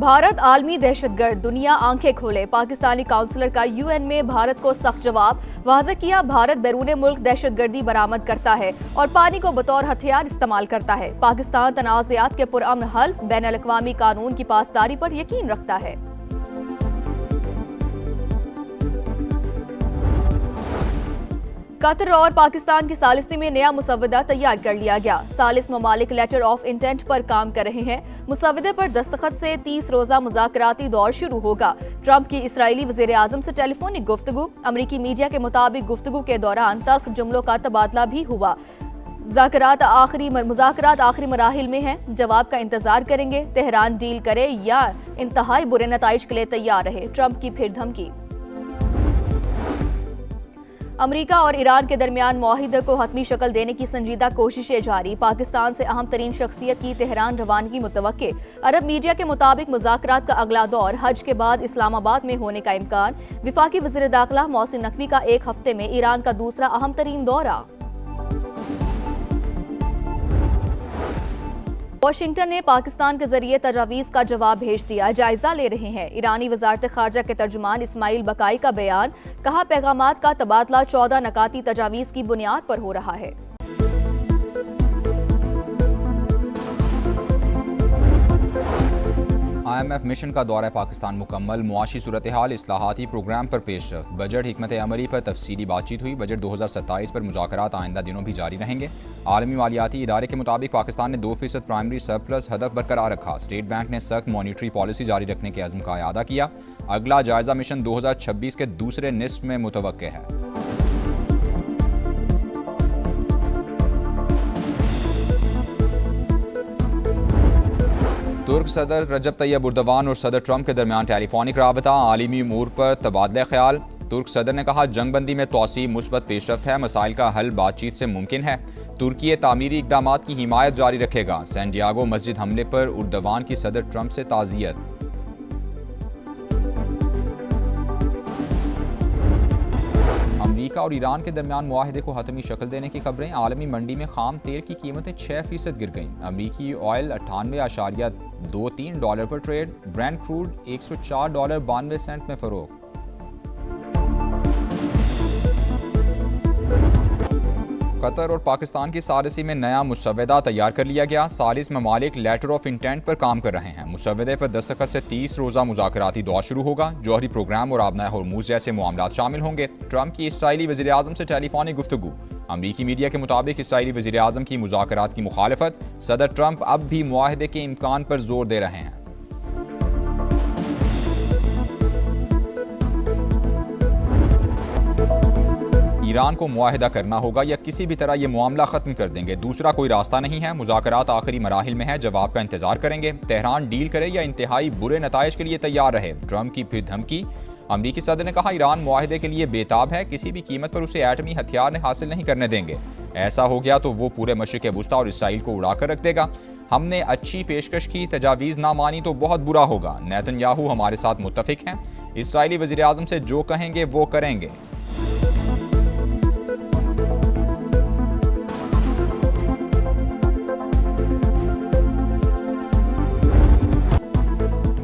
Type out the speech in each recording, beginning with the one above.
भारत आलमी दहशतगर्द, दुनिया आंखें खोले। पाकिस्तानी काउंसलर का यूएन में भारत को सख्त जवाब। वाज़ेह किया, भारत बैरून मुल्क दहशतगर्दी बरामद करता है और पानी को बतौर हथियार इस्तेमाल करता है। पाकिस्तान तनाज़ात के पुरअमन हल, बैनुल अक़वामी कानून की पासदारी पर यकीन रखता है। कतर और पाकिस्तान की सालिसी में नया मुसव्वदा तैयार कर लिया गया। सालिस ममालिक लेटर ऑफ इंटेंट पर काम कर रहे हैं। मुसव्वदे पर दस्तखत से 30 रोजा मुज़ाकराती दौर शुरू होगा। ट्रंप की इसराइली वज़ीर आज़म से टेलीफोनिक गुफ्तगू। अमरीकी मीडिया के मुताबिक गुफ्तगू के दौरान तल्ख जुमलों का तबादला भी हुआ। मुज़ाकरात आखिरी मराहिल में हैं। जवाब का इंतजार करेंगे। तेहरान डील करे या इंतहाई बुरे नताइज के लिए तैयार रहे। ट्रंप की फिर धमकी। अमरीका और ईरान के दरमियान मुआहिदे को हतमी शक्ल देने की संजीदा कोशिशें जारी। पाकिस्तान से अहम तरीन शख्सियत की तेहरान रवानगी मुतवक्के। अरब मीडिया के मुताबिक मुज़ाकरात का अगला दौर हज के बाद इस्लामाबाद में होने का इम्कान। विफाकी वज़ीर दाखिला मोहसिन नकवी का एक हफ्ते में ईरान का दूसरा अहम तरीन दौरा। वाशिंगटन ने पाकिस्तान के जरिए तजावीज़ का जवाब भेज दिया। जायजा ले रहे हैं। ईरानी वजारत खारजा के तर्जुमान इस्माइल बकाई का बयान। कहा, पैगामात का तबादला 14 नकाती तजावीज़ की बुनियाद पर हो रहा है। IMF मिशन का दौरा पाकिस्तान मुकम्मल। मुआशी सूरत हाल, इस्लाहाती प्रोग्राम पर पेशरफ्त। बजट हिकमत अमली पर तफसीली बातचीत हुई। बजट 2027 पर मुज़ाकरात आइंदा दिनों भी जारी रहेंगे। आलमी मालियाती इदारे के मुताबिक पाकिस्तान ने 2% प्राइमरी सरप्लस हदफ बरकरार रखा। स्टेट बैंक ने सख्त मॉनिटरी पॉलिसी जारी रखने के अज़्म का इआदा किया। अगला जायजा मिशन 2026 के दूसरे निस्फ में मुतवक्के है। तुर्क सदर रजब तैयब उर्दवान और सदर ट्रंप के दरमियान टेलीफोनिक राबता। आलमी उमूर पर तबादला ख्याल। तुर्क सदर ने कहा, जंगबंदी में तोसी मुस्बत पेशरफ्त है। मसाइल का हल बातचीत से मुमकिन है। तुर्की तामीरी इक़दामात की हिमायत जारी रखेगा। सैंटियागो मस्जिद हमले पर उर्दवान की सदर ट्रंप से ताज़ियत। अमरीका और ईरान के दरमियान मुआहिदे को हतमी शक्ल देने की खबरें। आलमी मंडी में खाम तेल की कीमतें 6% गिर गईं। अमरीकी ऑयल $98.23 पर ट्रेड। ब्रेंट क्रूड $104.92 में फरोख्त। कतर और पाकिस्तान की सालिसी में नया मुसव्वदा तैयार कर लिया गया। सालिस ममालिक लेटर ऑफ इंटेंट पर काम कर रहे हैं। मुसव्वदे पर दस्तखत से 30 रोजा मुज़ाकराती दौर शुरू होगा। जौहरी प्रोग्राम और आबनाए हॉर्मूज़ जैसे मामलात शामिल होंगे। ट्रंप की इसराइली वज़ीर आज़म से टेलीफोनिक गुफ्तगू। अमरीकी मीडिया के मुताबिक इसराइली वज़ीर आज़म की मुज़ाकरात की मुखालफत। सदर ट्रंप अब भी मुआहिदे के इम्कान पर जोर दे रहे हैं। ईरान को मुआहिदा करना होगा या किसी भी तरह ये मामला खत्म कर देंगे। दूसरा कोई रास्ता नहीं है। मुज़ाकरात आखिरी मराहिल में है। जवाब का इंतजार करेंगे। तेहरान डील करे या इंतहाई बुरे नताइज के लिए तैयार रहे। ट्रंप की फिर धमकी। अमरीकी सदर ने कहा, ईरान मुआहिदे के लिए बेताब है। किसी भी कीमत पर उसे एटमी हथियार हासिल नहीं करने देंगे। ऐसा हो गया तो वो पूरे मशरिक़ वुस्ता और इसराइल को उड़ाकर रख देगा। हमने अच्छी पेशकश की, तजावीज़ ना मानी तो बहुत बुरा होगा। नेतन्याहू हमारे साथ मुत्तफिक हैं। इसराइली वज़ीर आज़म से जो कहेंगे वो करेंगे।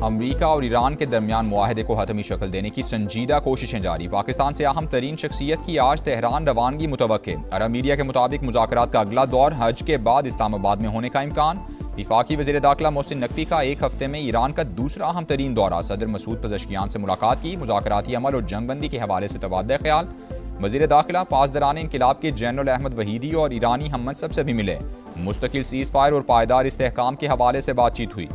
अमरीका और ईरान के दरमियान मुआहिदे को हतमी शक्ल देने की संजीदा कोशिशें जारी। पाकिस्तान से अहम तरीन शख्सियत की आज तेहरान रवानगी मुतवक्के। अरब मीडिया के मुताबिक मुज़ाकरात का अगला दौर हज के बाद इस्लामाबाद में होने का इम्कान। विफाकी वज़ीर दाखिला मोहसिन नकवी का एक हफ्ते में ईरान का दूसरा अहम तरीन दौरा। सदर मसूद पज़ेश्कियान से मुलाकात की। मुज़ाकराती अमल और जंगबंदी के हवाले से तबादला ख्याल। वज़ीर दाखिला पासदारान इंक़िलाब के जनरल अहमद वहीदी और ईरानी हम मनसब से भी मिले। मुस्तकिल सीज़ फायर और पायदार इस्तेहकाम के हवाले से बातचीत हुई।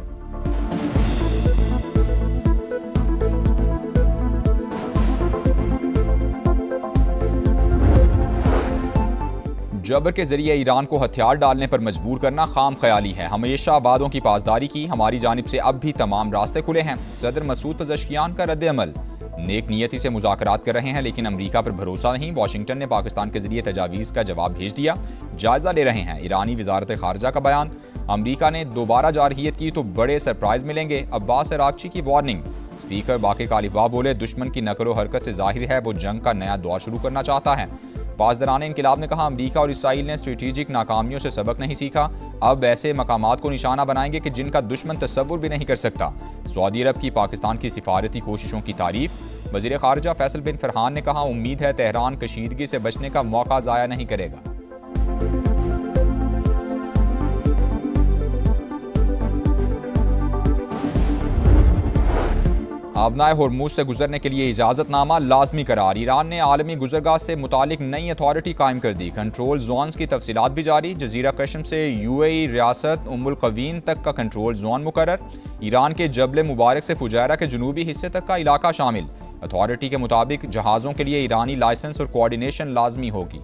जबर के जरिए ईरान को हथियार डालने पर मजबूर करना खाम ख्याली है। हमेशा वादों की पासदारी की। हमारी जानिब से अब भी तमाम रास्ते खुले हैं। सदर मसूद पज़ेश्कियान का रद्द अमल। नेक नियति से मुज़ाकरात कर रहे हैं लेकिन अमरीका पर भरोसा नहीं। वाशिंगटन ने पाकिस्तान के जरिए तजावीज़ का जवाब भेज दिया। जायजा ले रहे हैं। ईरानी वजारत खारजा का बयान। अमरीका ने दोबारा जारहियत की तो बड़े सरप्राइज मिलेंगे। अब्बास अरागची की वार्निंग। स्पीकर बाकी कालिबा बोले, दुश्मन की नकलो हरकत से जाहिर है वो जंग का नया दौर शुरू करना चाहता है। पासदारान इनकलाब ने कहा, अमरीका और इसराइल ने स्ट्रेटेजिक नाकामियों से सबक नहीं सीखा, अब ऐसे मकामात को निशाना बनाएंगे कि जिनका दुश्मन तस्वुर भी नहीं कर सकता। सऊदी अरब की पाकिस्तान की सिफारती कोशिशों की तारीफ। वज़ीर ख़ारिजा फैसल बिन फरहान ने कहा, उम्मीद है तेहरान कशीदगी से बचने का मौका ज़ाया नहीं करेगा। आबनाए होर्मुज से गुजरने के लिए इजाज़तनामा लाजमी करार। ईरान ने आलमी गुजरगाह से मुतालिक नई अथॉरिटी कायम कर दी। कंट्रोल जोन्स की तफसीलात भी जारी। जजीरा कश्म से यूएई रियासत उम्मुल कवीन तक का कंट्रोल जोन मुकर्रर। ईरान के जबल मुबारक से फुजैरा के जनूबी हिस्से तक का इलाका शामिल। अथॉरिटी के मुताबिक जहाज़ों के लिए ईरानी लाइसेंस और कोऑर्डिनेशन लाजमी होगी।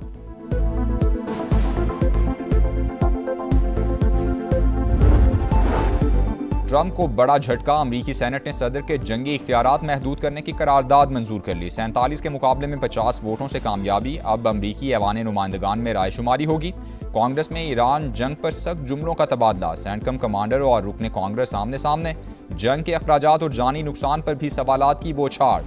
ट्रंप को बड़ा झटका। अमरीकी सेनेट ने सदर के जंगी इख्तियारात महदूद करने की करारदाद मंजूर कर ली। 47 के मुकाबले में 50 वोटों से कामयाबी। अब अमरीकी ऐवान नुमाइंदगान में रायशुमारी होगी। कांग्रेस में ईरान जंग पर सख्त जुमलों का तबादला। सेंटकम कमांडर और रुकने कांग्रेस आमने सामने। जंग के अखराजात और जानी नुकसान पर भी सवालात की बौछार।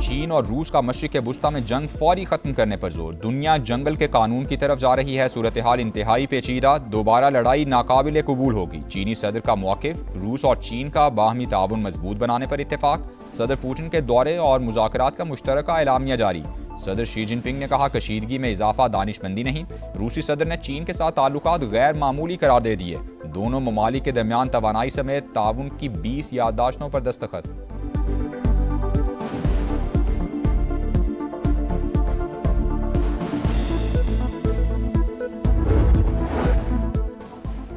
चीन और रूस का मशरिक़ वुस्ता में जंग फौरी खत्म करने पर जोर। दुनिया जंगल के कानून की तरफ जा रही है। सूरत हाल इंतहाई पेचीदा। दोबारा लड़ाई नाकाबिले कबूल होगी। चीनी सदर का मौक़िफ़। रूस और चीन का बाहमी ताउन मजबूत बनाने पर इत्तेफाक। सदर पुतिन के दौरे और मुज़ाकरात का मुश्तरका एलामिया जारी। सदर शी जिनपिंग ने कहा, कशीदगी में इजाफा दानिशमंदी नहीं। रूसी सदर ने चीन के साथ ताल्लुकात गैर मामूली करार दे दिए। दोनों ममालिक के दरमियान तवानाई समेत ताउन की 20 याददाश्तों पर दस्तखत।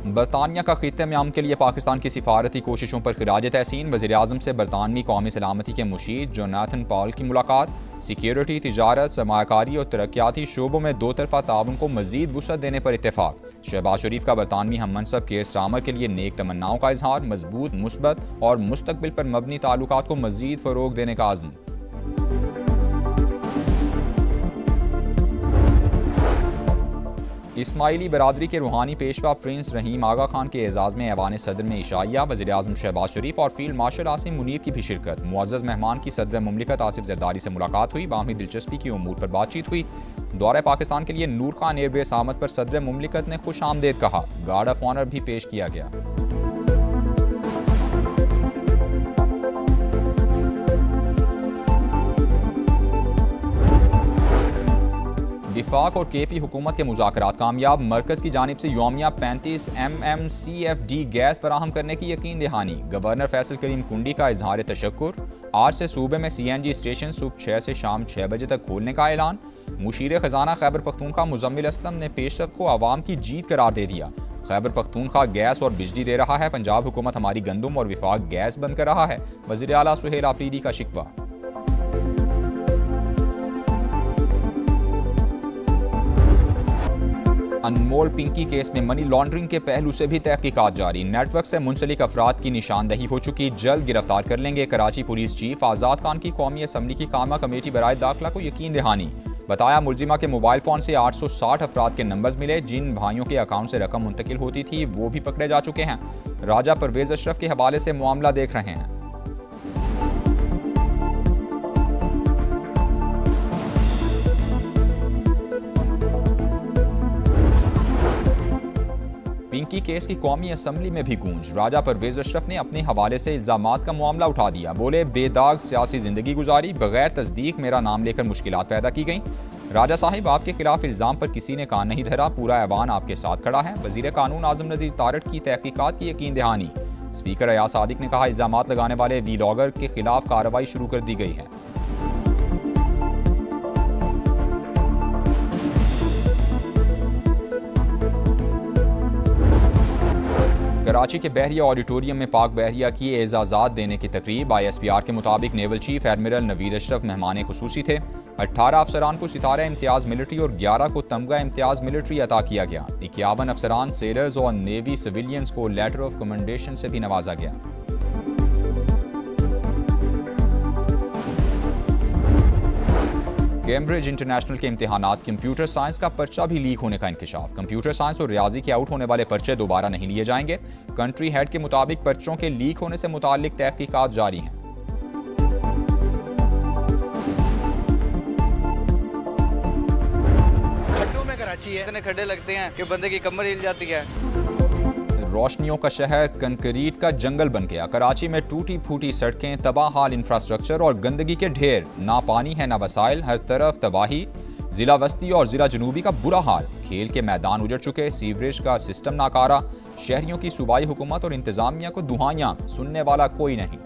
बरतानिया का खित्ते में अमन के लिए पाकिस्तान की सिफारती कोशिशों पर खिराज तहसीन। वज़ीर-ए-आज़म से बरतानवी कौमी सलामती के मुशीर जोनाथन पॉल की मुलाकात। सिक्योरिटी, तिजारत, सरमायाकारी और तरक्याती शोबों में दो तरफा ताउन को मजीद वुसअत देने पर इत्तेफाक। शहबाज शरीफ का बरतानवी हम मनसब केयर स्टार्मर के लिए नेक तमन्नाओं का इजहार। मजबूत, मुस्बत और मुस्तकबिल पर मबनी ताल्लुकात को मजीद फ़रोग देने का आज़म। इस्माइली बरादरी के रूहानी पेशवा प्रिंस रहीम आगा खान के एजाज़ में ऐवान सदर में इशाइया। वज़ीर-ए-आज़म शहबाज शरीफ और फील्ड मार्शल आसिम मुनीर की भी शिरकत। मुअज़्ज़ज़ मेहमान की सदर मुमलिकत आसिफ जरदारी से मुलाकात हुई। बाहमी दिलचस्पी की उमूर पर बातचीत हुई। दौरे पाकिस्तान के लिए नूर खान एयरबेस आमद पर सदर मुमलिकत ने खुश आमदेद कहा। गार्ड ऑफ ऑनर भी पेश किया गया। विफाक और केपी हुकूमत के मुज़ाकरात कामयाब। मरकज़ की जानिब से यौमिया 35 MMCFD गैस फराहम करने की यकीन दहानी। गवर्नर फैसल करीम कुंडी का इजहार तशक्कुर। आज से सूबे में CNG स्टेशन सुबह 6 से शाम 6 बजे तक खोलने का ऐलान। मुशीर ख़जाना खैबर पख्तूनख्वा मुज़म्मिल असलम ने पेशरफ्त को आवाम की जीत करार दे दिया। खैबर पख्तूनख्वा गैस और बिजली दे रहा है। पंजाब हुकूमत हमारी गंदम और विफाक गैस बंद कर रहा है। वज़ीर आला सुहेल आफरीदी का शिकवा। अनमोल पिंकी केस में मनी लॉन्ड्रिंग के पहलू से भी तहकीकात जारी। नेटवर्क से मुंसलिक अफराद की निशानदही हो चुकी, जल्द गिरफ्तार कर लेंगे। कराची पुलिस चीफ आज़ाद खान की कौमी असम्बली की कामा कमेटी बराए दाखिला को यकीन दहानी। बताया, मुलजिमा के मोबाइल फ़ोन से 860 अफराद के नंबर्स मिले। जिन भाइयों के अकाउंट से रकम मुंतकिल होती थी वो भी पकड़े जा चुके हैं। राजा परवेज अशरफ के हवाले से मामला देख रहे हैं। पिंकी केस की कौमी असम्बली में भी गूंज। राजा परवेज अशरफ ने अपने हवाले से इल्जामात का मामला उठा दिया। बोले, बेदाग सियासी जिंदगी गुजारी, बगैर तस्दीक मेरा नाम लेकर मुश्किलात पैदा की गई। राजा साहिब, आपके खिलाफ इल्जाम पर किसी ने कान नहीं धरा। पूरा ऐवान आपके साथ खड़ा है। वजीर कानून आजम नज़ीर तारड़ की तहकीकात की यकीन दहानी। स्पीकर अयाज सादिक ने कहा, इल्जामात लगाने वाले वीलॉगर के खिलाफ कार्रवाई शुरू कर दी गई है। कराची के बहरिया ऑडिटोरियम में पाक बहरिया की एजाज़ात देने की तकरीब। ISPR के मुताबिक naval chief admiral Naveed Ashraf मेहमान खुसूसी थे। 18 अफसरान को सितारा इम्तियाज़ मिलिट्री और 11 को तमगा इम्तियाज़ मिलिट्री अता किया गया। 51 अफसरान, सेलर्स और नेवी सिविलियंस को लेटर ऑफ कमेंडेशन से भी नवाजा गया। कैम्ब्रिज इंटरनेशनल के इम्तिहानात कंप्यूटर साइंस का पर्चा भी लीक होने का इंकशाफ। कंप्यूटर साइंस और रियाजी के आउट होने वाले पर्चे दोबारा नहीं लिए जाएंगे। कंट्री हेड के मुताबिक पर्चों के लीक होने से मुताल्लिक तहकीकात जारी हैं। खड्डों में कराची है, इतने खड्डे लगते हैं कि बंदे की कमर हिल जाती है। रोशनियों का शहर कंक्रीट का जंगल बन गया। कराची में टूटी फूटी सड़कें, तबाह हाल इंफ्रास्ट्रक्चर और गंदगी के ढेर। ना पानी है ना वसाइल, हर तरफ तबाही। जिला वस्ती और जिला जनूबी का बुरा हाल। खेल के मैदान उजड़ चुके, सीवरेज का सिस्टम नाकारा। शहरियों की सूबाई हुकूमत और इंतजामिया को दुहाइयां, सुनने वाला कोई नहीं।